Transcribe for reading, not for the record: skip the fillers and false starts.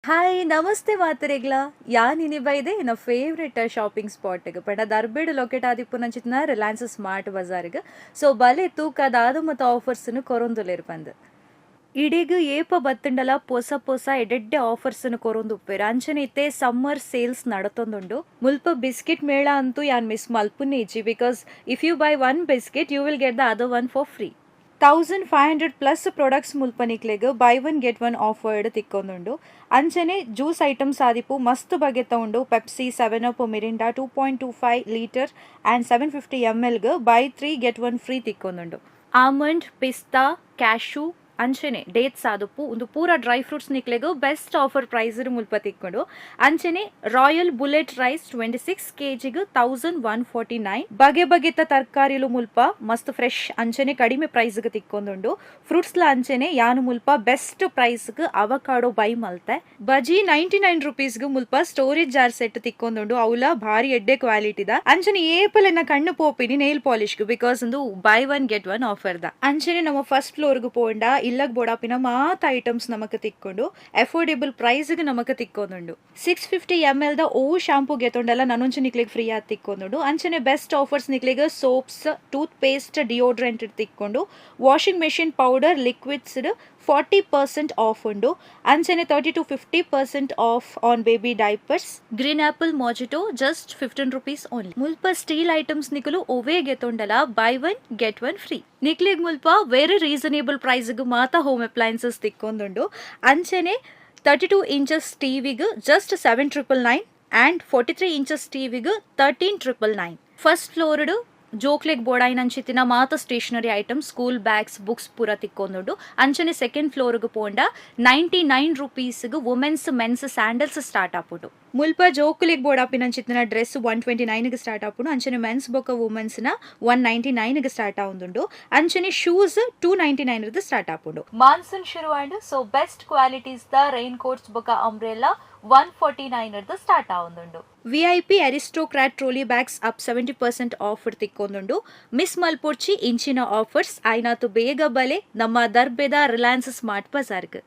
hi ನಮಸ್ತೆ ಮಾತರೆಗ್ಲ ಯಾನ್ ಇನಿಬೈದೆ ನನ್ನ ಫೇವ್ರೆಟ್ ಶಾಪಿಂಗ್ ಸ್ಪಾಟ್ಗೆ ಪಂಡ ದರ್ಬೇಡು ಲೊಕೇಟ್ ಆದಿಪ್ಪುನಂಚಿತ್ತಿನ ರಿಲಯನ್ಸ್ ಸ್ಮಾರ್ಟ್ ಬಜಾರ್ಗೆ ಸೊ ಬಲೆ ತೂಕದಾದ ಮತ್ತು ಆಫರ್ಸ್ನು ಕೊರೊಂದುಲೆರ್ ಬಂದು ಇಡೀಗ್ ಏಪ ಬತ್ತಂಡಲ ಪೊಸ ಎಡೆಡ್ಡೆ ಆಫರ್ಸ್ನು ಕೊರೊಂದುಪ್ಪೆರ್ ಅಂಚನೆ ಇತ್ತೆ ಸಮ್ಮರ್ ಸೇಲ್ಸ್ ನಡತೊಂದುಂಡು ಮುಲ್ಪ ಬಿಸ್ಕೆಟ್ ಮೇಳ ಅಂತೂ ಯಾನ್ ಮಿಸ್ ಮಲ್ಪುನೆ ಇಜ್ಜಿ because if you buy one biscuit you will get the other one for free 1500 plus products ಮುಲ್ಪನಿಕ್ಲೆಗ್ buy one get one offered ತಿಕ್ಕೊಂದುಂಡು ಅಂಚನೆ ಜ್ಯೂಸ್ ಐಟಮ್ಸ್ ಆದಿಪ್ಪು ಮಸ್ತ್ ಬಗೆ ತಗೊಂಡು Pepsi 7up Mirinda 2.25 litre and 750 ml buy 3 get 1 free ತಿಕ್ಕೊಂದುಂಡು almond ಪಿಸ್ತಾ cashew ಅಂಚನೆ ಡೇಟ್ಸ್ ಆದಪ್ಪು ಒಂದು ಪೂರ ಡ್ರೈ ಫ್ರೂಟ್ಸ್ ನಿಕ್ಲೆಗೂ ಬೆಸ್ಟ್ ಆಫರ್ ಪ್ರೈಸ್ ಮುಲ್ಪ ತಿಕ್ಕೊಂಡು ಅಂಚನೆ ರಾಯಲ್ ಬುಲೆಟ್ ರೈಸ್ 26 kg 1149 ಬಗೆ ಬಗೆತ ತರಕಾರಿಲು ಮುಲ್ಪ ಮಸ್ತ್ ಫ್ರೆಶ್ ಅಂಚನೆ ಕಡಿಮೆ ಪ್ರೈಸ್ಗೆ ತಿಕ್ಕೊಂದುಂಡು ಫ್ರೂಟ್ಸ್ಲ ಅಂಚನೆ ಯಾನು ಮುಲ್ಪ ಬೆಸ್ಟ್ ಪ್ರೈಸ್ಗೆ ಅವಕಾಡೋ ಬೈ ಮಲ್ತೆ ಬಜಿ 99 ರುಪೀಸ್ಗೆ ಮುಲ್ಪ ಸ್ಟೋರೇಜ್ ಜಾರ್ ಸೆಟ್ ತಿಕ್ಕೊಂದುಂಡು ಅವಲ ಭಾರಿ ಎಡ್ಡೆ ಕ್ವಾಲಿಟಿದ ಅಂಚನೆ ಏಪಲೆನ ಕಣ್ಣು ಪೋಪಿನಿ ನೇಲ್ ಪಾಲಿಶ್ಗೆ ಬಿಕಾಸ್ ಒಂದು by one get one offer the ಅಂಚನೆ ನಮ್ಮ ಫಸ್ಟ್ ಫ್ಲೋರ್ಗೆ ಪೋಂಡ ಇಲ್ಲಗ್ ಬೋಡಾಪಿನ ಮಾತ ಐಟಮ್ಸ್ ನಮಕ್ ತಿಕ್ಕೊಂಡು ಅಫೋರ್ಡೆಬಲ್ ಪ್ರೈಸ್ಗೆ ನಮಕ್ ತಿಕ್ಕೊಂದುಂಡು 650 ml ದ ಓ ಶಾಂಪೂ ಗೆತ್ತೊಂಡಲ್ಲ ನನೊಂಚು ನಿಕ್ಲಿಗೆ ಫ್ರೀ ಆಗಿ ತಿಕ್ಕೊಂದುಂಡು ಅಂಚನೆ ಬೆಸ್ಟ್ ಆಫರ್ಸ್ ನಿಕ್ಲಿಗೆ ಸೋಪ್ಸ್ ಟೂತ್ ಪೇಸ್ಟ್ ಡಿಯೋಡ್ರೆಂಟ್ ತಿಕ್ಕೊಂಡು washing machine powder liquids 40% off ಉಂಡು ಅಂಚನೆ 30 to 50% off on baby diapers green apple mojito just 15 rupees only ಮುಲ್ಪ ಸ್ಟೀಲ್ ಐಟಮ್ಸ್ ನಿಕಲು ಒವೇ ಗೆತ್ತೊಂಡಲ buy one get one free ನಿಕ್ಲಿಗ್ ಮುಲ್ಪ ವೆರಿ ರೀಸನೇಬಲ್ ಪ್ರೈಸ್ಗೆ ಮಾತ ಹೋಮ್ ಅಪ್ಲೈನ್ಸಸ್ ತಿಕ್ಕೊಂದುಂಡು ಅಂಚನೆ 32 ಇಂಚಸ್ ಟಿವಿಗೆ ಜಸ್ಟ್ 7,999 ಆ್ಯಂಡ್ 43 ಇಂಚಸ್ ಟಿವಿಗೆ 13,999 ಫಸ್ಟ್ ಫ್ಲೋರ್ಡ್ ಜೋಕ್ಲೆಗ್ ಬೋಡಾಯಿನ ಅಂಚಿತ್ತಿನ ಮಾತ stationery item school bags books ಪೂರ ತಿಕ್ಕೊಂದುಂಡು ಅಂಚನೆ ಸೆಕೆಂಡ್ ಫ್ಲೋರ್ಗೆ ಪೋಂಡ 99 ರುಪೀಸ್ಗೆ ವುಮೆನ್ಸ್ ಮೆನ್ಸ್ ಸ್ಯಾಂಡಲ್ಸ್ ಸ್ಟಾರ್ಟ್ ಆಪುಡು ಮುಲ್ಪ ಜೋಕುಲಿಗ್ ಬೋಡಾಪಿನ ಅಂಚಿತ್ತಿನ ಡ್ರೆಸ್ 129ಗೆ ಸ್ಟಾರ್ಟ್ ಆಪುಡು ಅಂಚನೆ ಮೆನ್ಸ್ ಬೊಕ್ಕ ವುಮೆನ್ಸ್ನ 199ಗೆ ಸ್ಟಾರ್ಟ್ ಆವೊಂದುಂಡು ಅಂಚನೆ ಶೂಸ್ 299 ಸ್ಟಾರ್ಟ್ ಆಪುಂಡು ಮಾನ್ಸೂನ್ ಶುರು ಆಂಡ್ ಸೊ ಬೆಸ್ಟ್ ಕ್ವಾಲಿಟೀಸ್ ದ ರೈನ್ ಕೋಟ್ಸ್ ಬೊಕ್ಕ ಅಂಬ್ರೆಲ್ಲಾ 149 ಸ್ಟಾರ್ಟ್ ಆವೊಂದುಂಡು VIP Aristocrat trolley bags up 70% offer ತಿಕ್ಕೊಂದುಂಡು ಮಿಸ್ ಮಲ್ಪೊರ್ಚಿ ಇಂಚಿನ ಆಫರ್ಸ್ ಐನಾತು ಬೇಗ ಬಲೆ ನಮ್ಮ ದರ್ಬೆದ ರಿಲಯನ್ಸ್ ಸ್ಮಾರ್ಟ್ ಬಜಾರ್ಗ್